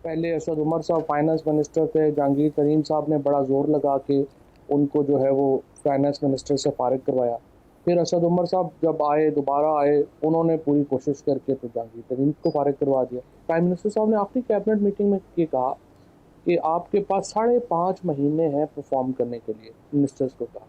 पहले असद उमर साहब finance minister थे, जहांगीर तरीन साहब ने बड़ा जोर लगा के उनको जो है वो फाइनेंस मिनिस्टर से फारिग करवाया। फिर असद उमर साहब जब आए, दोबारा आए, उन्होंने पूरी कोशिश करके तो जहांगीर तरीन को फारिग करवा दिया। प्राइम मिनिस्टर साहब ने आखिरी कैबिनेट मीटिंग में ये कहा कि आपके पास 5.5 महीने हैं परफॉर्म करने के लिए, मिनिस्टर्स को कहा।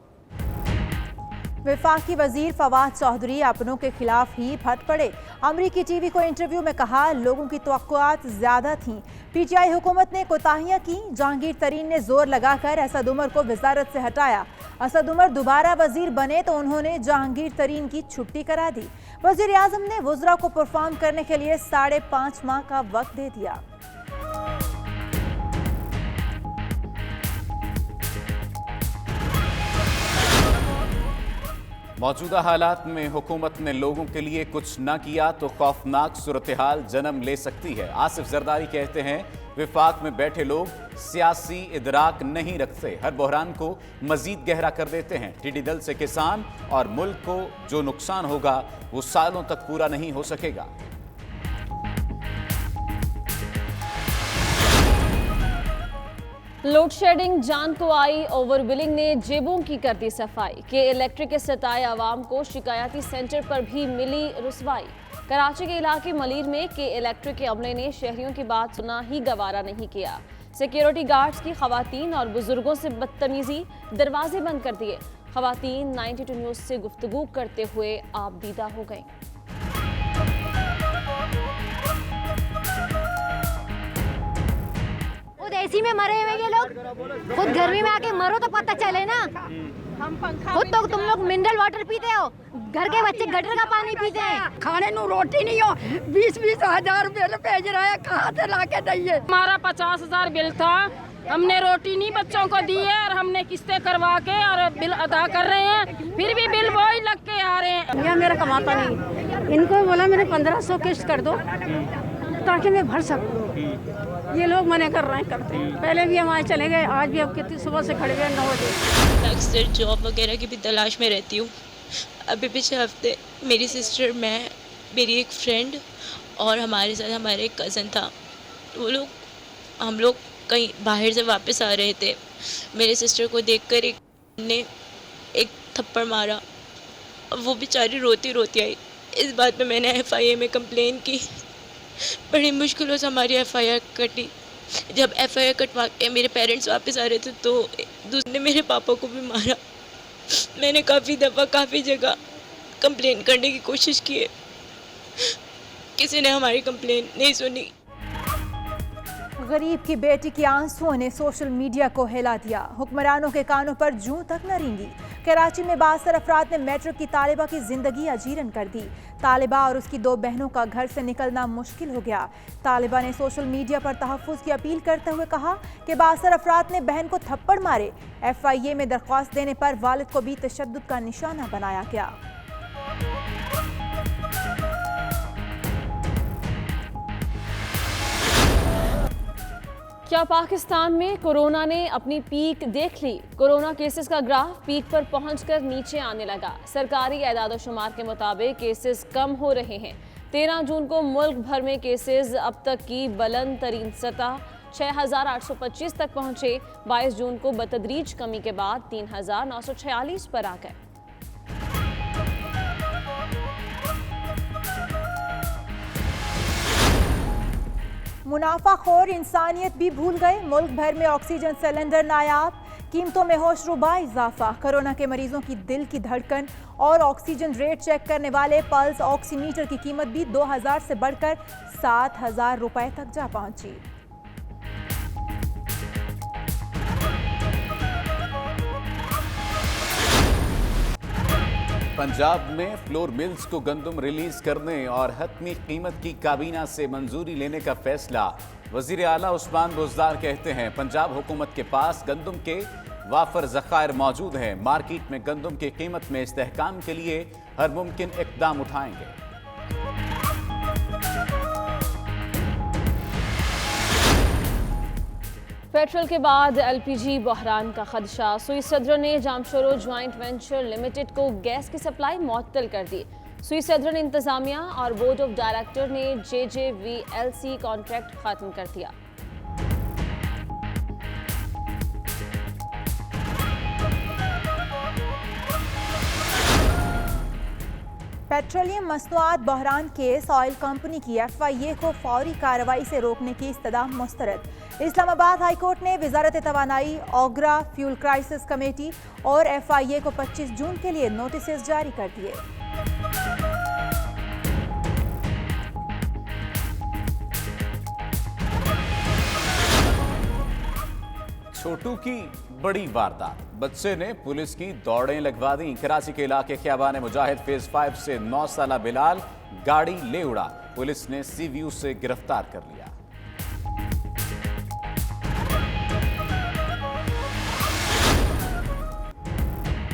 वफाकी वजीर फवाद चौधरी अपनों के खिलाफ ही फट पड़े। अमरीकी टीवी को इंटरव्यू में कहा, लोगों की तवक्कुआत ज्यादा थीं। पीटीआई हुकूमत ने कोताहियां की। जहांगीर तरीन ने जोर लगाकर असद उमर को वजारत से हटाया। असद उमर दोबारा वजीर बने तो उन्होंने जहांगीर तरीन की छुट्टी करा दी। वजीर आजम ने वज़रा को परफॉर्म करने के लिए 5.5 माह का वक्त दे दिया। मौजूदा हालात में हुकूमत ने लोगों के लिए कुछ न किया तो खौफनाक सूरत हाल जन्म ले सकती है। आसिफ जरदारी कहते हैं, विफाक में बैठे लोग सियासी इदराक नहीं रखते, हर बहरान को मजीद गहरा कर देते हैं। टिड्डी दल से किसान और मुल्क को जो नुकसान होगा वो सालों तक पूरा नहीं हो सकेगा। लोड शेडिंग जान को आई, ओवर बिलिंग ने जेबों की कर दी सफाई। के इलेक्ट्रिक के सताए आवाम को शिकायती सेंटर पर भी मिली रुसवाई। कराची के इलाके मलीर में के इलेक्ट्रिक के अमले ने शहरियों की बात सुना ही गवारा नहीं किया। सिक्योरिटी गार्ड्स की खवातीन और बुजुर्गों से बदतमीजी, दरवाजे बंद कर दिए। खवातीन 92 न्यूज से गुफ्तगू करते हुए आपदीदा हो गई। एसी में मरे हुए ये लोग, खुद गर्मी में आके मरो तो पता चले ना। खुद तो तुम लोग मिनरल वाटर पीते हो, घर के बच्चे गटर का पानी पीते हैं। खाने नु रोटी नहीं हो, 20-20 हजार बिल भेज रहा है, कहाँ से ला के दइए। हमारा 50,000 बिल था, हमने रोटी नहीं बच्चों को दी है और हमने किस्तें करवा के और बिल अदा कर रहे हैं, फिर भी बिल वही लग के आ रहे हैं। यह मेरा कमाता नहीं, इनको बोला मैंने 1500 किस्त कर दो ताकि मैं भर सकूँ। ये लोग मना कर रहे हैं, करते हैं। पहले भी हमारे चले गए, आज भी अब कितनी सुबह से खड़े गए 9 बजे। अक्सर जॉब वगैरह की भी तलाश में रहती हूँ। अभी पिछले हफ्ते मेरी सिस्टर, मैं, मेरी एक फ्रेंड और हमारे साथ हमारे एक कज़न था, वो लोग, हम लोग कहीं बाहर से वापस आ रहे थे। मेरे सिस्टर को देखकर एक ने एक थप्पड़ मारा, वो बेचारी रोती रोती आई। इस बात पे मैंने FIA में कंप्लेन की। बड़ी मुश्किलों से हमारी FIR कटी। जब FIR कटवा के मेरे पेरेंट्स वापस आ रहे थे तो दूसरे ने मेरे पापा को भी मारा। मैंने काफ़ी दफ़ा काफ़ी जगह कंप्लेन करने की कोशिश की है, किसी ने हमारी कंप्लेन नहीं सुनी। गरीब की बेटी की आंसुओं ने सोशल मीडिया को हिला दिया। हुक्मरानों के कानों पर जूं तक न रेंगी। कराची में बासर अफराद ने मैट्रिक की तालिबा की जिंदगी अजीरन कर दी। तालिबा और उसकी 2 बहनों का घर से निकलना मुश्किल हो गया। तालिबा ने सोशल मीडिया पर तहफ़्फ़ुज़ की अपील करते हुए कहा कि बासर अफराद ने बहन को थप्पड़ मारे। FIA में दरख्वास्त देने पर वालिद को भी तशद्दुद का निशाना बनाया गया। क्या पाकिस्तान में कोरोना ने अपनी पीक देख ली? कोरोना केसेस का ग्राफ पीक पर पहुंचकर नीचे आने लगा। सरकारी एदाद-ओ-शुमार के मुताबिक केसेस कम हो रहे हैं। 13 जून को मुल्क भर में केसेस अब तक की बुलंद तरीन सतह 6,825 तक पहुंचे। 22 जून को बतदरीज कमी के बाद 3,946 पर आ गए। मुनाफाखोर इंसानियत भी भूल गए। मुल्क भर में ऑक्सीजन सिलेंडर नायाब। कीमतों में होशरुबा इजाफा। कोरोना के मरीजों की दिल की धड़कन और ऑक्सीजन रेट चेक करने वाले पल्स ऑक्सीमीटर की कीमत भी 2,000 से बढ़कर 7,000 रुपए तक जा पहुंची। पंजाब में फ्लोर मिल्स को गंदम रिलीज करने और हतमी कीमत की काबीना से मंजूरी लेने का फैसला। वजीर आला उस्मान बुज़दार कहते हैं, पंजाब हुकूमत के पास गंदम के वाफर ज़खायर मौजूद हैं। मार्केट में गंदम की कीमत में इस्तेहकाम के लिए हर मुमकिन इक़दाम उठाएंगे। पेट्रोल के बाद LPG बहरान का खदशा। सुई सदर ने जामशोरो ज्वाइंट वेंचर लिमिटेड को गैस की सप्लाई मुअत्तल कर दी। सुई सदर इंतजामिया और बोर्ड ऑफ डायरेक्टर ने JJVLC कॉन्ट्रैक्ट खत्म कर दिया। पेट्रोलियम मसनूआत बहरान केस ऑयल कंपनी की FIA को फौरी कार्रवाई से रोकने की इस्तदा मुस्तरद। इस्लामाबाद हाई कोर्ट ने वजारत तवानाई, ओगरा, फ्यूल क्राइसिस कमेटी और FIA को 25 जून के लिए नोटिस जारी कर दिए। छोटू की बड़ी वारदात, बच्चे ने पुलिस की दौड़ें लगवा दी। कराची के इलाके ख्याबान मुजाहिद फेज 5 से 9 साला बिलाल गाड़ी ले उड़ा, पुलिस ने सी व्यू से गिरफ्तार कर लिया।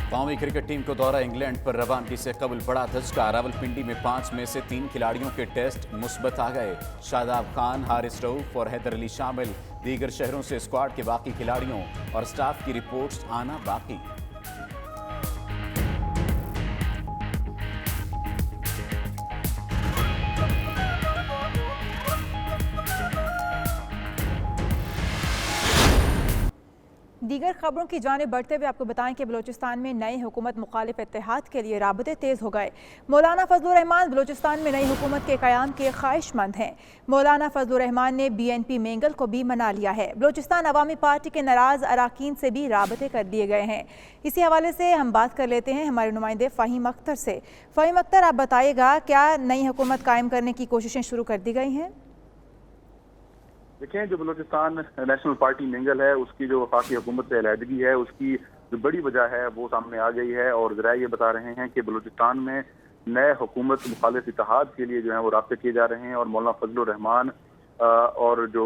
कौमी क्रिकेट टीम को दौरा इंग्लैंड पर रवानगी से कबल बड़ा धचका। रावलपिंडी में 5 में से 3 खिलाड़ियों के टेस्ट मुस्बत आ गए। शादाब खान, हारिस रऊफ और हैदर अली शामिल। दीगर शहरों से स्क्वाड के बाकी खिलाड़ियों और स्टाफ की रिपोर्ट्स आना बाकी। दीगर खबरों की जानिब बढ़ते हुए आपको बताएं कि बलूचिस्तान में नए हुकूमत मुखालिफ इत्तेहाद के लिए राबते तेज़ हो गए। मौलाना फजलुर रहमान बलूचिस्तान में नई हुकूमत के क़याम के ख्वाहिशमंद हैं। मौलाना फजलुर रहमान ने BNP मेंगल को भी मना लिया है। बलूचिस्तान अवामी पार्टी के नाराज़ अरकान से भी राबते कर दिए गए हैं। इसी हवाले से हम बात कर लेते हैं हमारे नुमाइंदे फ़हीम अख्तर से। फ़हीम अख्तर, आप बताइएगा, क्या नई हुकूमत कायम करने की कोशिशें शुरू कर दी गई हैं? देखें, जो बलूचिस्तान नेशनल पार्टी मेंगल है, उसकी जो वफाकी हुकूमत से अलहदगी है, उसकी जो बड़ी वजह है वो सामने आ गई है। और ज़राए ये बता रहे हैं कि बलूचिस्तान में नए हुकूमत मुखालिफ इत्तेहाद के लिए जो है वो राब्ते किए जा रहे हैं। और मौलाना फजलुर रहमान और जो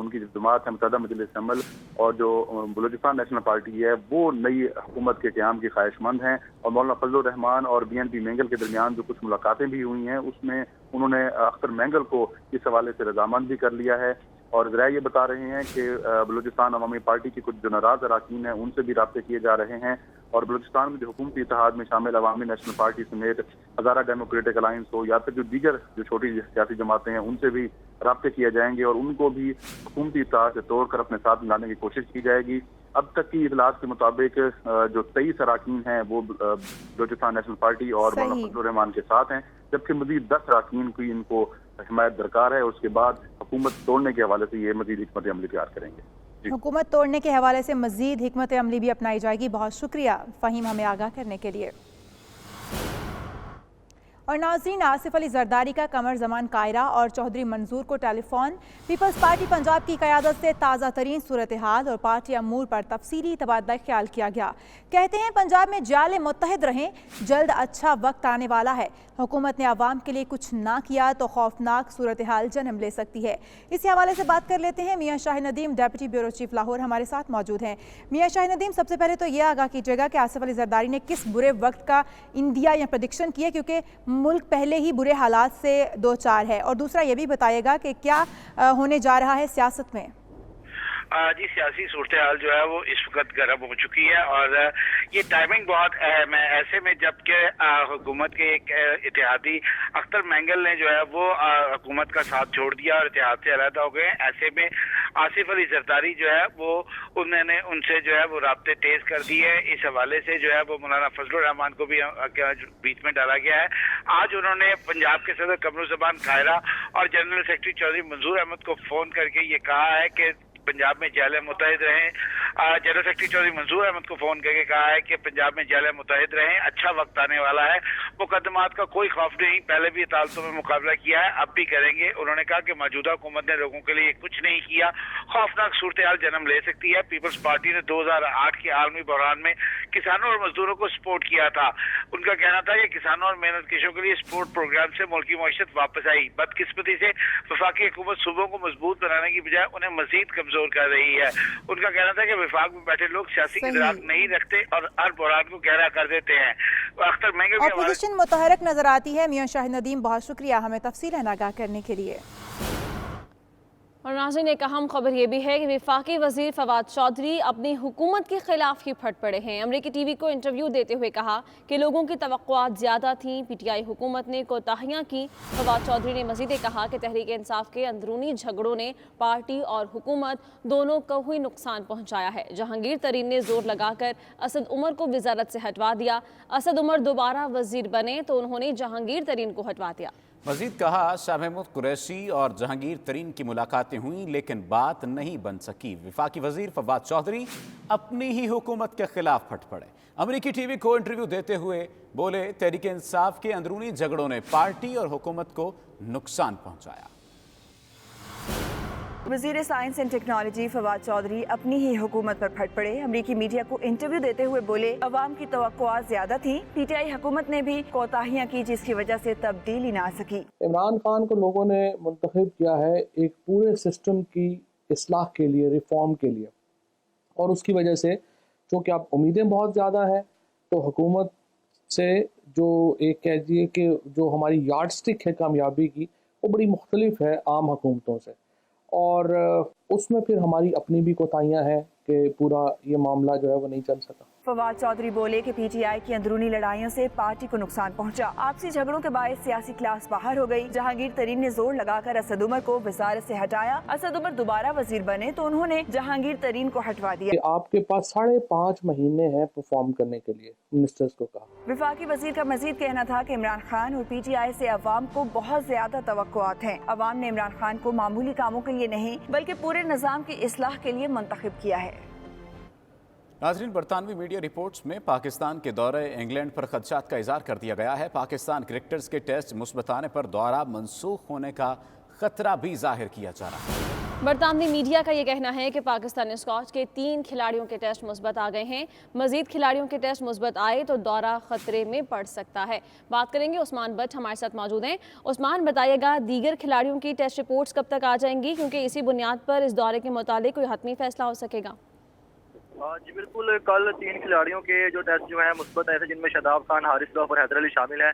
उनकी जमात है मुत्तहदा मजलिस अमल और जो बलूचिस्तान नेशनल पार्टी है, वो नई हुकूमत के क़याम की ख्वाहिशमंद हैं। और मौलाना फजलुर रहमान और BNP मेंगल के दरमियान जो कुछ मुलाकातें भी हुई हैं, उसमें उन्होंने अख्तर मेंगल को इस हवाले से रजामंद भी कर लिया है। और ज़राए ये बता रहे हैं कि बलूचिस्तान अवामी पार्टी की कुछ जो नाराज़ अरकान हैं, उनसे भी राब्ते किए जा रहे हैं। और बलूचिस्तान में जो हुकूमती इत्तेहाद में शामिल अवामी नेशनल पार्टी समेत हज़ारा डेमोक्रेटिक अलायंस हो या फिर जो दीगर जो छोटी सियासी जमातें हैं, उनसे भी राब्ते किए जाएंगे और उनको भी हुकूमती इत्तेहाद से तोड़कर अपने साथ मिलाने की कोशिश की जाएगी। अब तक की इतलात के मुताबिक जो 23 अरकान हैं वो बलूचिस्तान नेशनल पार्टी और मौलाना फजलुर रहमान के साथ हैं, जबकि मजीद 10 अरकान की इनको हिमायत दरकार है। उसके बाद हुकूमत तोड़ने के हवाले से ये मजीद हिकमत अमली तैयार करेंगे। हुकूमत तोड़ने के हवाले से मजीद हिकमत अमली भी अपनाई जाएगी। बहुत शुक्रिया फ़हीम हमें आगाह करने के लिए। और नाज़रीन, आसिफ अली जरदारी का कमर जमान कायरा और चौधरी मंजूर को टेलीफोन। पीपल्स पार्टी पंजाब की क़यादत से ताज़ा तरीन सूरत हाल और पार्टी अमूर पर तफसीली तबादला ख्याल किया गया। कहते हैं पंजाब में जाले मुत्तहिद रहें, जल्द अच्छा वक्त आने वाला है। हुकूमत ने आवाम के लिए कुछ ना किया तो खौफनाक सूरत हाल जन्म ले सकती है। इसी हवाले से बात कर लेते हैं। मियाँ Shah Nadeem, deputy bureau chief Lahore, हमारे साथ मौजूद हैं। मियाँ शाह नदीम, सबसे पहले तो ये आगाह कीजिएगा कि आसिफ अली जरदारी ने किस बुरे वक्त का इंदिया या प्रडिक्शन किया, क्योंकि मुल्क पहले ही बुरे हालात से दो चार है। और दूसरा ये भी बताइएगा कि क्या होने जा रहा है सियासत में? जी, सियासी सूरत हाल जो है वो इस वक्त गर्म हो चुकी है और ये टाइमिंग बहुत अहम है। ऐसे में जबकि हुकूमत के एक इत्तेहादी अख्तर मेंगल ने जो है वो हुकूमत का साथ छोड़ दिया और इत्तेहाद से अलहदा हो गए। ऐसे में आसिफ अली जरदारी जो है वो उन्होंने उनसे जो है वो राब्ते तेज कर दिए। इस हवाले से जो है वो मौलाना फजलुर रहमान को भी बीच में डाला गया है। आज उन्होंने पंजाब के सदर कमरुज़्ज़मान कायरा और जनरल सेक्रेटरी चौधरी मंजूर अहमद को फोन करके ये कहा है कि पंजाब में जाले मुतहद रहें। जनरल सेक्रेटरी चौधरी मंजूर अहमद को फोन करके कहा है कि पंजाब में जाले मुतहद रहें, अच्छा वक्त आने वाला है। मुकदमात का कोई खौफ नहीं, पहले भी अदालतों में मुकाबला किया है, अब भी करेंगे। उन्होंने कहा कि मौजूदा हुकूमत ने लोगों के लिए कुछ नहीं किया, खौफनाक सूरत हाल जन्म ले सकती है। पीपल्स पार्टी ने 2008 के आलमी बहरान में किसानों और मजदूरों को सपोर्ट किया था। उनका कहना था कि किसानों और मेहनतकशों के लिए सपोर्ट प्रोग्राम से मुल्क की मईशत वापस आई। बदकिस्मती से वफाकी हुकूमत सूबों को मजबूत बनाने की बजाय उन्हें मजीद कमजोर कर रही है। उनका कहना था कि विफाक में बैठे लोग सियासी इदराक नहीं रखते और हर बहरान को गहरा कर देते हैं। अख्तर मेंगल की ऑपोजिशन मुतहरक नजर आती है। मियां शाह नदीम, बहुत शुक्रिया हमें तफसीलन आगाह करने के लिए। और नाज़रीन, एक अहम खबर ये भी है कि वफाकी वज़ीर फवाद चौधरी अपनी हुकूमत के खिलाफ ही फट पड़े हैं। अमरीकी टीवी को इंटरव्यू देते हुए कहा कि लोगों की तवक्कुआत ज़्यादा थीं, पीटीआई हुकूमत ने कोताहियाँ की। फवाद चौधरी ने मज़ीद कहा कि तहरीक इंसाफ के अंदरूनी झगड़ों ने पार्टी और हुकूमत दोनों को ही नुकसान पहुँचाया है। जहांगीर तरीन ने जोर लगाकर असद उमर को वजारत से हटवा दिया। असद उमर दोबारा वज़ीर बने तो उन्होंने जहांगीर तरीन को हटवा दिया। मजीद कहा, शाह महमूद कुरैशी और जहांगीर तरीन की मुलाकातें हुई लेकिन बात नहीं बन सकी। वफाकी वजीर फवाद चौधरी अपनी ही हुकूमत के खिलाफ फट पड़े। अमरीकी टीवी को इंटरव्यू देते हुए बोले, तहरीक इंसाफ के अंदरूनी झगड़ों ने पार्टी और हुकूमत को नुकसान पहुंचाया। वज़ीर science and technology Fawad Chaudhry अपनी ही हुकूमत पर फट पड़े। अमरीकी मीडिया को इंटरव्यू देते हुए बोले, अवाम की तवक्कुआत ज्यादा थी, पीटीआई हुकूमत ने भी कोताहियां की जिसकी वजह से तब्दीली ना आ सकी। इमरान खान को लोगों ने मुंतखब किया है एक पूरे सिस्टम की इस्लाह के लिए, रिफॉर्म के लिए, और उसकी वजह से चूँकि अब उम्मीदें बहुत ज़्यादा हैं तो हुकूमत से जो एक कह दिए कि जो हमारी यार्ड स्टिक है कामयाबी की, वो बड़ी मुख्तलिफ है आम हुकूमतों से, और उसमें फिर हमारी अपनी भी कोताहियाँ हैं कि पूरा ये मामला जो है वो नहीं चल सका। फवाद चौधरी बोले कि पीटीआई की अंदरूनी लड़ाइयों से पार्टी को नुकसान पहुंचा। आपसी झगड़ों के बायस सियासी क्लास बाहर हो गई। जहांगीर तरीन ने जोर लगाकर असद उमर को वजारत से हटाया। असद उमर दोबारा वजीर बने तो उन्होंने जहांगीर तरीन को हटवा दिया। आपके पास 5.5 महीने हैं परफॉर्म करने के लिए, मिनिस्टर्स को कहा। वफाकी वजीर का मजीद कहना था कि इमरान खान और पीटीआई से अवाम को बहुत ज्यादा तवक्कुआत हैं। अवाम ने इमरान खान को मामूली कामों के लिए नहीं बल्कि पूरे निज़ाम की इस्लाह के लिए मुंतखब किया है। नाज़रीन, बरतानवी मीडिया रिपोर्ट्स में पाकिस्तान के दौरे इंग्लैंड पर खदशात का इज़हार कर दिया गया है। पाकिस्तान क्रिकेटर्स के टेस्ट मुस्बत आने पर दौरा मनसूख होने का खतरा भी जाहिर किया जा रहा है। बरतानवी मीडिया का ये कहना है कि पाकिस्तानी स्क्वाड के 3 खिलाड़ियों के टेस्ट मुस्बत आ गए हैं। मजीद खिलाड़ियों के टेस्ट मुस्बत आए तो दौरा खतरे में पड़ सकता है। बात करेंगे, उस्मान बट हमारे साथ मौजूद हैं। उस्मान, बताइएगा दीगर खिलाड़ियों की टेस्ट रिपोर्ट्स कब तक आ जाएंगी, क्योंकि इसी बुनियाद पर इस दौरे के मुतालिक कोई हतमी फैसला हो सकेगा? जी बिल्कुल, कल 3 खिलाड़ियों के जो टेस्ट जो है मुस्बत आए थे, जिनमें शादाब खान, हारिस रऊफ और हैदर अली शामिल हैं,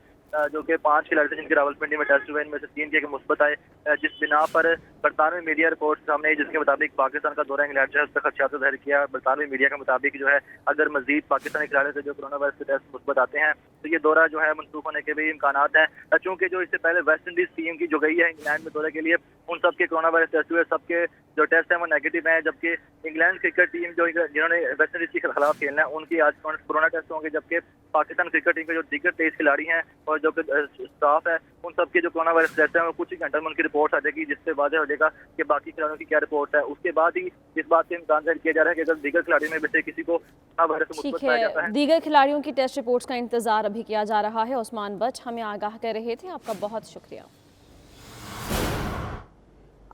जो कि 5 खिलाड़ी थे जिनके रावलपिंडी में टेस्ट हुए। इनमें से 3 के मुस्बत आए, जिस बिना पर बरतानवी मीडिया रिपोर्ट सामने आई जिसके मुताबिक पाकिस्तान का दौरा इंग्लैंड जो है उस पर खदशात जाहिर किया। बरतानवी मीडिया के मुताबिक जो है अगर मजीद पाकिस्तानी खिलाड़ियों से जो कोरोना वायरस के टेस्ट मुस्बत आते हैं तो ये दौरा जो है मनसूख होने के भी इम्कान हैं। चूँकि जो इससे पहले वेस्ट इंडीज टीम की जो गई है इंग्लैंड में दौरे के लिए, उन सब के कोरोना वायरस टेस्ट हुए, सबके जो टेस्ट है वो नेगेटिव हैं। जबकि इंग्लैंड क्रिकेट टीम जो जिन्होंने वेस्ट इंडीज के खिलाफ खेलना है उनकी आज कोरोना टेस्ट होंगे, जबकि पाकिस्तान क्रिकेट टीम के जो दीगर 23 खिलाड़ी हैं और जो स्टाफ है उन सब के जो कोरोना वायरस टेस्ट है वो कुछ ही घंटे में उनकी रिपोर्ट आ जाएगी, जिससे वाज़ेह हो जाएगा कि बाकी खिलाड़ियों की क्या रिपोर्ट है। उसके बाद ही इस बात से इम्कान जाहिर किया जा रहा है कि अगर दीगर खिलाड़ियों में से किसी को कोरोना वायरस मुस्बत पाया जाता है। दीगर खिलाड़ियों की टेस्ट रिपोर्ट्स का इंतजार अभी किया जा रहा है। उस्मान बट हमें आगाह कर रहे थे, आपका बहुत शुक्रिया।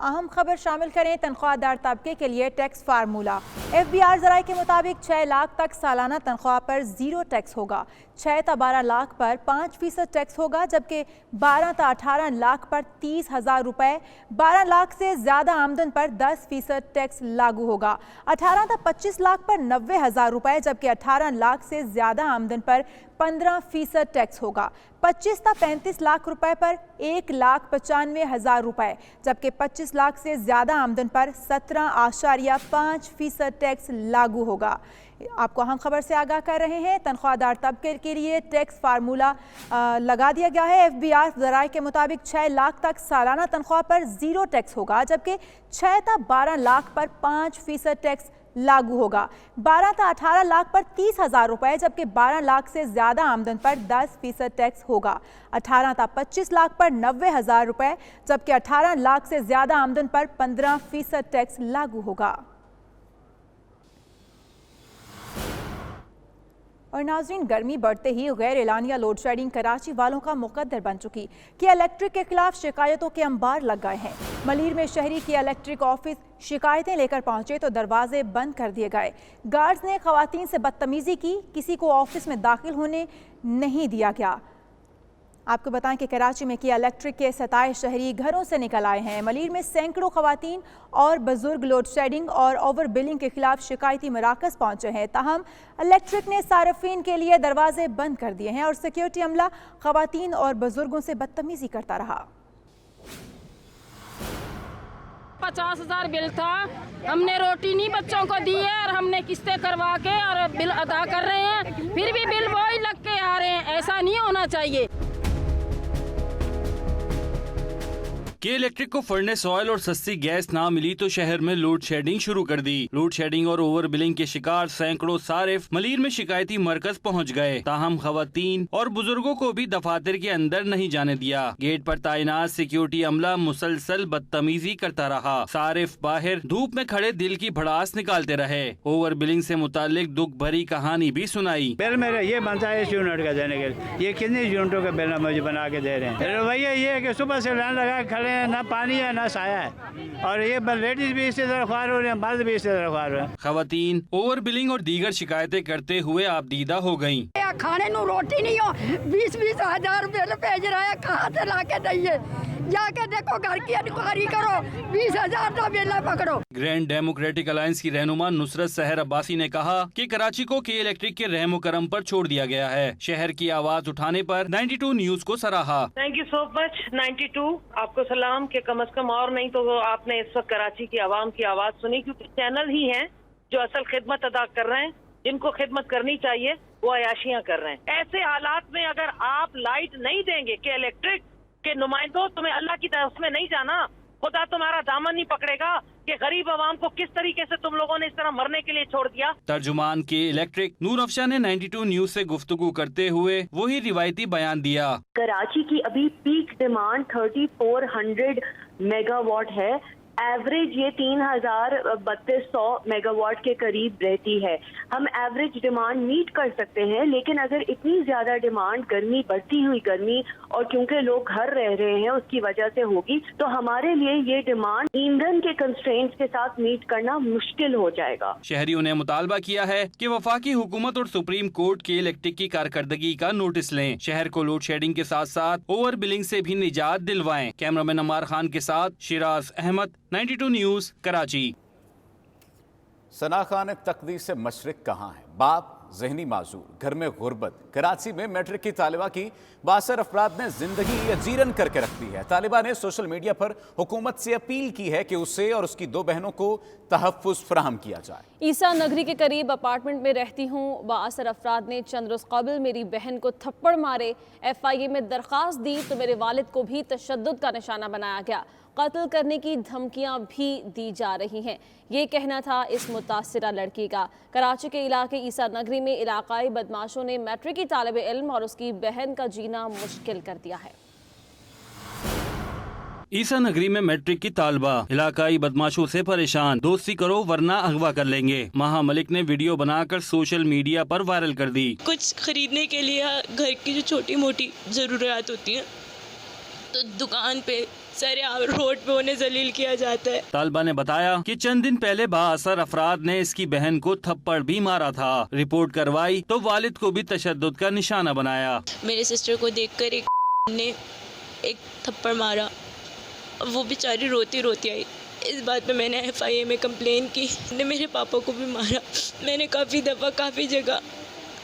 अहम खबर शामिल करें, तनख्वाहदार तबके के लिए टैक्स फार्मूला। FBR ज़राए के मुताबिक 6 लाख तक सालाना तनख्वाह पर 0 टैक्स होगा। 6 से 12 लाख पर 5% टैक्स होगा, जबकि 12 से 18 लाख पर 30,000 रुपये, 12 लाख से ज़्यादा आमदन पर 10% टैक्स लागू होगा। 18 से 25 लाख पर 90,000 रुपये, जबकि 18 लाख से ज़्यादा आमदन पर 15% टैक्स होगा। 25 से 35 लाख रुपए पर 1,95,000 रुपये, जबकि 25 लाख से ज़्यादा आमदन पर 17.5% टैक्स लागू होगा। आपको अहम खबर से आगाह कर रहे हैं, तनख्वाहदार तबके के लिए टैक्स फार्मूला लगा दिया गया है। FBR ज़राए के मुताबिक 6 लाख तक सालाना तनख्वाह पर 0 टैक्स होगा, जबकि 6 से 12 लाख पर 5% टैक्स लागू होगा। 12 से 18 लाख पर 30,000 रुपये, जबकि 12 लाख से ज़्यादा आमदन पर 10% टैक्स होगा। 18 से 25 लाख पर 90,000 रुपये, जबकि 18 लाख से ज़्यादा आमदन पर 15% टैक्स लागू होगा। और नाज़रीन, गर्मी बढ़ते ही गैर एलानिया लोड शेडिंग कराची वालों का मुकद्दर बन चुकी। कि इलेक्ट्रिक के खिलाफ शिकायतों के अंबार लग गए हैं। मलीर में शहरी की इलेक्ट्रिक ऑफिस शिकायतें लेकर पहुंचे तो दरवाजे बंद कर दिए गए। गार्ड्स ने खवातीन से बदतमीजी की, किसी को ऑफिस में दाखिल होने नहीं दिया गया। आपको बताएं कि कराची में किया इलेक्ट्रिक के 27 शहरी घरों से निकल आए हैं। मलीर में सैकड़ों खवातीन और बुजुर्ग लोड शेडिंग और ओवर बिलिंग के खिलाफ शिकायती मराकज़ पहुंचे हैं। ताहम इलेक्ट्रिक ने सार्फिन के लिए दरवाजे बंद कर दिए हैं और सिक्योरिटी अमला खवातीन और बुजुर्गों से बदतमीजी करता रहा। 50,000 बिल था। हमने रोटी नहीं बच्चों को दी है और हमने किस्तें करवा के और बिल अदा कर रहे हैं, फिर भी बिल वही लग के आ रहे हैं। ऐसा नहीं होना चाहिए। के इलेक्ट्रिक को फर्नेस ऑयल और सस्ती गैस ना मिली तो शहर में लोड शेडिंग शुरू कर दी। लोड शेडिंग और ओवर बिलिंग के शिकार सैकड़ों सारिफ मलीर में शिकायती मरकज पहुंच गए। ताहम खवातीन और बुजुर्गों को भी दफातर के अंदर नहीं जाने दिया। गेट पर तैनात सिक्योरिटी अमला मुसलसल बदतमीजी करता रहा। सारिफ बाहर धूप में खड़े दिल की भड़ास निकालते रहे। ओवर बिलिंग से मुतालिक दुख भरी कहानी भी सुनाई। बिल मेरा ये बनता है इस यूनिट का देने के, ये कितने यूनिटों का बिल मुझे बना के दे रहे हैं। रवैया ये है कि सुबह से लाइन लगा खड़े हैं, ना पानी है ना साया है, और ये लेडीज भी इससे दरख्वार हो रहे हैं, मर्द भी इससे दरख्वार हो रहे हैं। खवातीन ओवर बिलिंग और दीगर शिकायतें करते हुए आपदीदा हो गयी। खाने नु रोटी नहीं हो, 20-20 हजार बिल भेज रहा है, कहाँ से ला के दइए? जाके देखो, घर की इंक्वायरी करो, 20,000 का बिल पकड़ो। ग्रैंड डेमोक्रेटिक अलायंस की रहनुमा नुसरत सहर अब्बासी ने कहा कि कराची को के इलेक्ट्रिक के रहमो करम पर छोड़ दिया गया है। शहर की आवाज उठाने पर 92 न्यूज को सराहा। थैंक यू सो मच 92, आपको सलाम कि कम से कम और नहीं तो आपने इस वक्त कराची की आवाम की आवाज सुनी, क्योंकि चैनल ही हैं जो असल खिदमत अदा कर रहे हैं। जिनको खिदमत करनी चाहिए वो अयाशियां कर रहे हैं। ऐसे हालात में अगर आप लाइट नहीं देंगे कि इलेक्ट्रिक के नुमाइंदों, तुम्हें अल्लाह की तरफ में नहीं जाना, खुदा तुम्हारा दामन नहीं पकड़ेगा कि गरीब आवाम को किस तरीके से तुम लोगों ने इस तरह मरने के लिए छोड़ दिया। तर्जुमान के इलेक्ट्रिक नूर अफशा ने 92 न्यूज से गुफ्तगू करते हुए वही रिवायती बयान दिया। कराची की अभी पीक डिमांड 3400 मेगावाट है। एवरेज ये 3,3200 मेगावाट के करीब रहती है। हम एवरेज डिमांड मीट कर सकते हैं, लेकिन अगर इतनी ज्यादा डिमांड गर्मी, बढ़ती हुई गर्मी और क्योंकि लोग घर रह रहे हैं उसकी वजह से होगी, तो हमारे लिए ये डिमांड ईंधन के कंस्ट्रेंट्स के साथ मीट करना मुश्किल हो जाएगा। शहरियों ने मुतालबा किया है कि वफाकी हुकूमत और सुप्रीम कोर्ट के इलेक्ट्रिक की कारकर्दगी का नोटिस लें। शहर को लोड शेडिंग के साथ साथ ओवर बिलिंग से भी निजात दिलवाएं। कैमरामैन अमार खान के साथ शिराज अहमद, 92 न्यूज, कराची। सना खान तकदीस मशरिक कहाँ है? बाप जहनी माजूर, घर में गुर्बत। कराची में मैट्रिक की तालिबा की 62 अफराद ने जिंदगी अजीरन करके रख दी है। तालिबा ने सोशल मीडिया पर हुकूमत से अपील की है कि उसे और उसकी 2 बहनों को तहफ़्फ़ुज़ फराहम किया जाए। ईसा नगरी के करीब अपार्टमेंट में रहती हूँ। 62 अफराद ने चंद रोज़ कबल मेरी बहन को थप्पड़ मारे। FIA में दरख्वास्त दी तो मेरे वालिद को भी तशद्दुद का निशाना बनाया गया। कत्ल करने की धमकियां भी दी जा रही हैं, ये कहना था इस मुतासिरा लड़की का। कराची के इलाके ईसा नगरी में इलाकाई बदमाशों ने मैट्रिक की तालिब इल्म और उसकी बहन का जीना मुश्किल कर दिया है। ईसा नगरी में मैट्रिक की तालबा इलाकाई बदमाशों से परेशान, दोस्ती करो वरना अगवा कर लेंगे। महा मलिक ने वीडियो बनाकर सोशल मीडिया पर वायरल कर दी। कुछ खरीदने के लिए घर की जो छोटी मोटी ज़रूरियात होती हैं तो दुकान पे सरे रोड पे उन्हें जलील किया जाता है। तालिबा ने बताया कि चंद दिन पहले 62 अफराद ने इसकी बहन को थप्पड़ भी मारा था। रिपोर्ट करवाई तो वालिद को भी तशद्दुद का निशाना बनाया। मेरे सिस्टर को देखकर एक ने एक थप्पड़ मारा, वो बेचारी रोती रोती आई। इस बात पे मैंने FIA में कंप्लेन की। ने मेरे पापा को भी मारा। मैंने काफ़ी दफ़ा काफ़ी जगह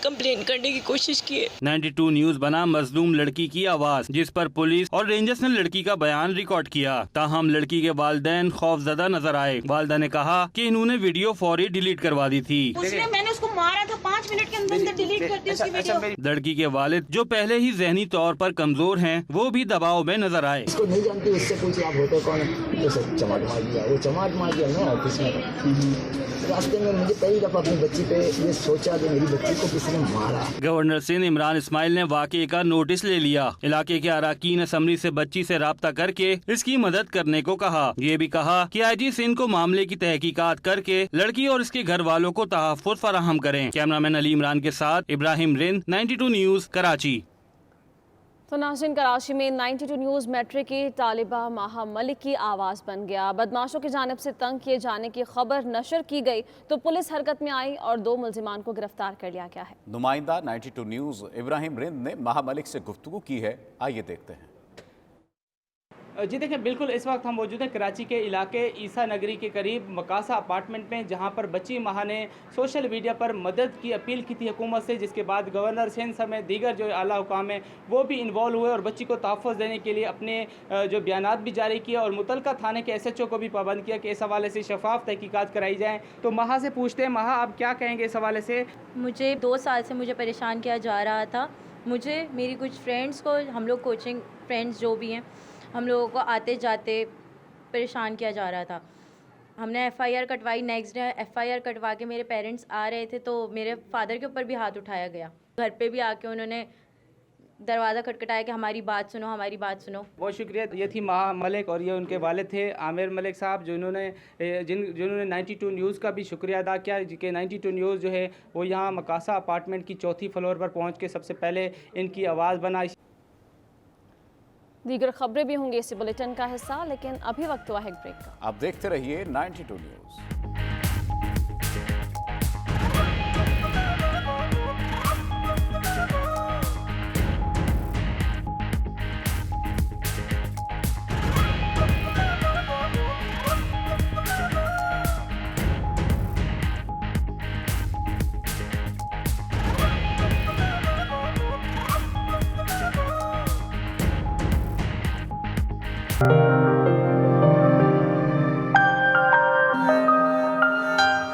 कंप्लेन करने की कोशिश की है। 92 न्यूज बना मजलूम लड़की की आवाज, जिस पर पुलिस और रेंजर्स ने लड़की का बयान रिकॉर्ड किया। ताहम लड़की के वालिदैन खौफजदा नजर आए। वालिदा ने कहा कि इन्होंने वीडियो फौरी डिलीट करवा दी थी। मैंने उसको मारा था, 5 मिनट के अंदर डिलीट कर दी उसकी वीडियो। लड़की के वालिद जो पहले ही जहनी तौर पर कमजोर हैं, वो भी दबाव में नजर आए। इसको नहीं जानती, उससे पूछे आप होते कौन है, तो सर चमाट मार दिया। वो चमाट मार दिया मैं ऑफिस में रास्ते में मुझे पहली दफा अपनी बच्ची पे ये सोचा कि मेरी बच्ची को किसी ने मारा। गवर्नर सिंध इमरान इस्माइल ने वाकये का नोटिस ले लिया। इलाके के अराकीन असम्बली से बच्ची से राब्ता करके इसकी मदद करने को कहा। ये भी कहा कि IG सिंध को मामले की तहकीकात करके लड़की और इसके घर वालों को तहफ़्फ़ुज़ फराहम करें। कैमरामैन अली इमरान के साथ इब्राहिम रिंद, 92 न्यूज, कराची। तो नाज़रीन, कराची में 92 न्यूज़ मैट्रिक की तालिबा महा मलिक की आवाज़ बन गया। बदमाशों की जानिब से तंग किए जाने की खबर नशर की गई तो पुलिस हरकत में आई और 2 मुल्जिमान को गिरफ्तार कर लिया गया है। नुमाइंदा 92 न्यूज़ इब्राहिम रिंद ने महा मलिक से गुफ्तगू की है, आइए देखते हैं। जी देखिए, बिल्कुल इस वक्त हम मौजूद हैं कराची के इलाके ईसा नगरी के करीब मकासा अपार्टमेंट में, जहां पर बच्ची माह ने सोशल मीडिया पर मदद की अपील की थी हुकूमत से, जिसके बाद गवर्नर सिंध समेत दीगर जो आला हुकाम हैं वो भी इन्वॉल्व हुए और बच्ची को तहफ़्फ़ुज़ देने के लिए अपने जो बयानात भी जारी किए और मुतलका थाने के SHO को भी पाबंद किया कि इस हवाले से शफाफ तहकीकात कराई जाएँ। तो माह से पूछते हैं, माह आप क्या कहेंगे इस हवाले से? मुझे 2 साल से मुझे परेशान किया जा रहा था। मुझे मेरी कुछ फ्रेंड्स को, हम लोग कोचिंग फ्रेंड्स जो भी हैं, हम लोगों को आते जाते परेशान किया जा रहा था। हमने FIR कटवाई, नेक्स्ट डे FIR कटवा के मेरे पेरेंट्स आ रहे थे तो मेरे फादर के ऊपर भी हाथ उठाया गया। घर पे भी आके उन्होंने दरवाज़ा खटखटाया कि हमारी बात सुनो, हमारी बात सुनो। बहुत शुक्रिया। ये थी माह मलिक और ये उनके वालिद थे आमिर मलिक साहब, जिन्होंने 92 न्यूज़ का भी शुक्रिया अदा किया कि 92 न्यूज़ जो है वो यहाँ मकासा अपार्टमेंट की 4थी फ्लोर पर पहुँच के सबसे पहले इनकी आवाज़ बनाई। दीगर खबरें भी होंगी इसी बुलेटिन का हिस्सा, लेकिन अभी वक्त हुआ है ब्रेक का। आप देखते रहिए 92 न्यूज़।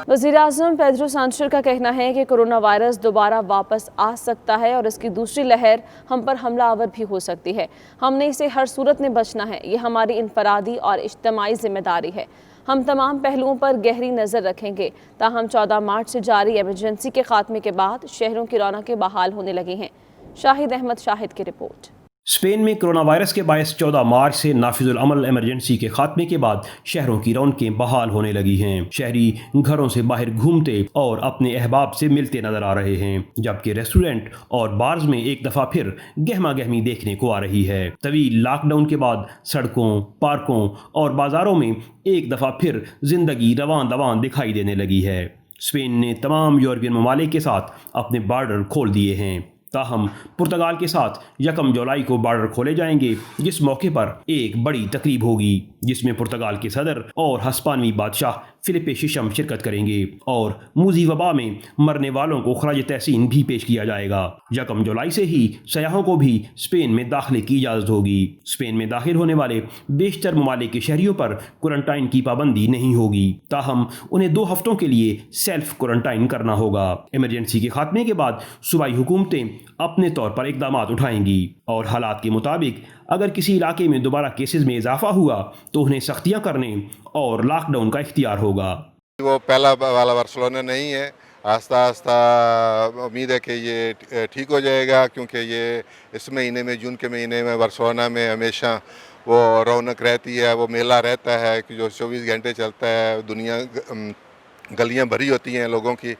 वज़ीर-ए-आज़म पेड्रो सांचेज़ का कहना है कि कोरोना वायरस दोबारा वापस आ सकता है और इसकी दूसरी लहर हम पर हमलावर भी हो सकती है। हमने इसे हर सूरत में बचना है। ये हमारी इनफरादी और इज्तिमाई जिम्मेदारी है। हम तमाम पहलुओं पर गहरी नज़र रखेंगे। ताहम 14 मार्च से जारी इमरजेंसी के खात्मे के बाद शहरों की रौनकें बहाल होने लगी हैं। शाहिद अहमद शाहिद की रिपोर्ट। स्पेन में कोरोना वायरस के बायस 14 मार्च से नाफिजुल अमल इमरजेंसी के खात्मे के बाद शहरों की रौनकें बहाल होने लगी हैं। शहरी घरों से बाहर घूमते और अपने अहबाब से मिलते नजर आ रहे हैं, जबकि रेस्टोरेंट और बार्स में एक दफ़ा फिर गहमा गहमी देखने को आ रही है। तवील लॉकडाउन के बाद सड़कों, पार्कों और बाज़ारों में एक दफ़ा फिर जिंदगी रवान दवान दिखाई देने लगी है। स्पेन ने तमाम यूरोपियन ममालिक के साथ अपने बॉर्डर खोल दिए हैं। ताहम पुर्तगाल के साथ 1 जुलाई को बॉर्डर खोले जाएंगे, जिस मौके पर एक बड़ी तकरीब होगी जिसमें पुर्तगाल के सदर और हस्पानवी बादशाह फिलिपे शिशम शिरकत करेंगे और मूजी वबा में मरने वालों को खराज तहसीन भी पेश किया जाएगा। 1 जुलाई से ही सयाहों को भी स्पेन में दाखिले की इजाज़त होगी। स्पेन में दाखिल होने वाले बेशतर ममालिक के शहरियों पर क्वारंटाइन की पाबंदी नहीं होगी, ताहम उन्हें 2 हफ्तों के लिए सेल्फ क्वारंटाइन करना होगा। इमरजेंसी के खात्मे के बाद सूबाई हुकूमतें अपने तौर पर इकदाम उठाएंगी और हालात के मुताबिक अगर किसी इलाके में दोबारा केसेस में इजाफा हुआ तो उन्हें सख्तियां करने और लॉकडाउन का इख्तियार होगा। वो पहला वाला बार्सिलोना नहीं है। आस्ता आस्ता उम्मीद है कि ये ठीक हो जाएगा, क्योंकि ये इस महीने में, जून के महीने में बार्सिलोना में हमेशा वो रौनक रहती है, वो मेला रहता है कि जो 24 घंटे चलता है। दुनिया गलियां भरी होती हैं लोगों की,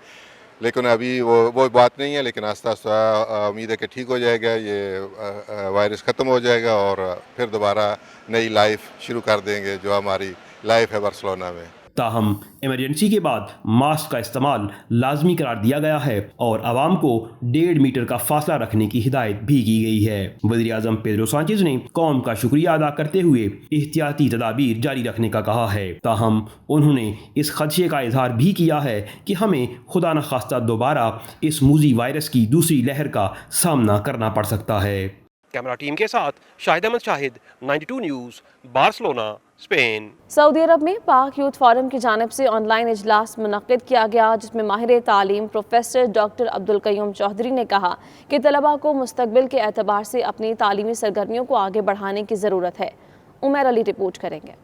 लेकिन अभी वो बात नहीं है। लेकिन आस्ता आस्ता उम्मीद है कि ठीक हो जाएगा, ये वायरस ख़त्म हो जाएगा और फिर दोबारा नई लाइफ शुरू कर देंगे जो हमारी लाइफ है बार्सिलोना में। ताहम इमरजेंसी के बाद मास्क का इस्तेमाल लाजमी करार दिया गया है और आवाम को 1.5 मीटर का फासला रखने की हिदायत भी की गई है। वज़ीर-ए-आज़म पेड्रो सांचेज़ ने कौम का शुक्रिया अदा करते हुए एहतियाती तदाबीर जारी रखने का कहा है। ताहम उन्होंने इस खदशे का इजहार भी किया है कि हमें खुदा न खास्ता दोबारा इस मूजी वायरस की दूसरी लहर का सामना करना पड़ सकता है। कैमरा टीम के साथ Shahid Ahmad Shahid, 92 news, Barcelona, Spain. Saudi Arab में पाक यूथ फोरम की जानिब से ऑनलाइन इजलास मुनक्किद किया गया, जिसमें माहिर तालीम प्रोफेसर डॉक्टर अब्दुल कय्यूम चौधरी ने कहा कि तलबा को मुस्तकबिल के एतबार से अपनी तालीमी सरगर्मियों को आगे बढ़ाने की ज़रूरत है। उमर अली रिपोर्ट करेंगे।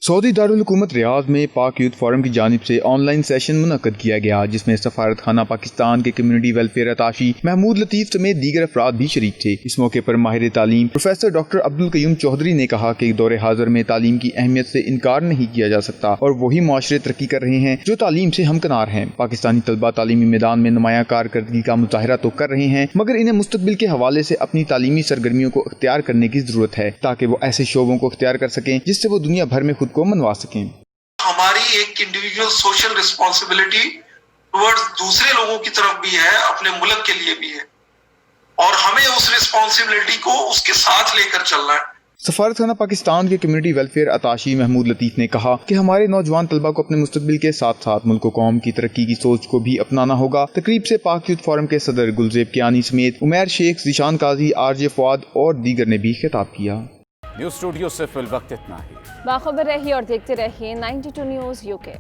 सऊदी दारुल हुकूमत रियाद में पाक यूथ फोरम की जानिब से ऑनलाइन सेशन मुनक्किद किया गया, जिसमें सफारत खाना पाकिस्तान के कम्युनिटी वेलफेयर अताशी महमूद लतीफ़ समेत दीगर अफराद भी शरीक थे। इस मौके पर माहिर तालीम प्रोफेसर डॉक्टर अब्दुल कय्यूम चौधरी ने कहा कि दौरे हाजिर में तालीम की अहमियत से इनकार नहीं किया जा सकता और वही माशरे तरक्की कर रहे हैं जो तालीम से हमकनार हैं। पाकिस्तानी तलबा तालीमी मैदान में नुमाया कारकर्दगी का मुजाहरा तो कर रहे हैं, मगर इन्हें मुस्तकबिल के हवाले से अपनी तालीमी सरगर्मियों को इख्तियार करने की जरूरत है, ताकि वो ऐसे शोबों को इख्तियार कर सकें जिससे वो दुनिया भर में खुद को मनवा सकें। हमारी एक इंडिविजुअल सोशल रिस्पॉन्सिबिलिटी टुवर्ड्स दूसरे लोगों की तरफ भी है, अपने मुल्क के लिए भी है, और हमें उस रिस्पॉन्सिबिलिटी को उसके साथ लेकर चलना है। सफारतखाना पाकिस्तान के कम्युनिटी वेलफेयर अताशी महमूद लतीफ़ ने कहा कि हमारे नौजवान तलबा को अपने मुस्तकबिल के साथ साथ मुल्क व कौम की तरक्की की सोच को भी अपनाना होगा। तकरीब से पाक यूथ फोरम के सदर गुलजेब कियानी समेत उमैर शेख, ज़ीशान काजी, आरजे फवाद और दीगर ने भी खिताब किया। न्यूज़ स्टूडियो से फिल वक्त इतना ही। बाखबर रहिए और देखते रहिए 92 न्यूज़ UK।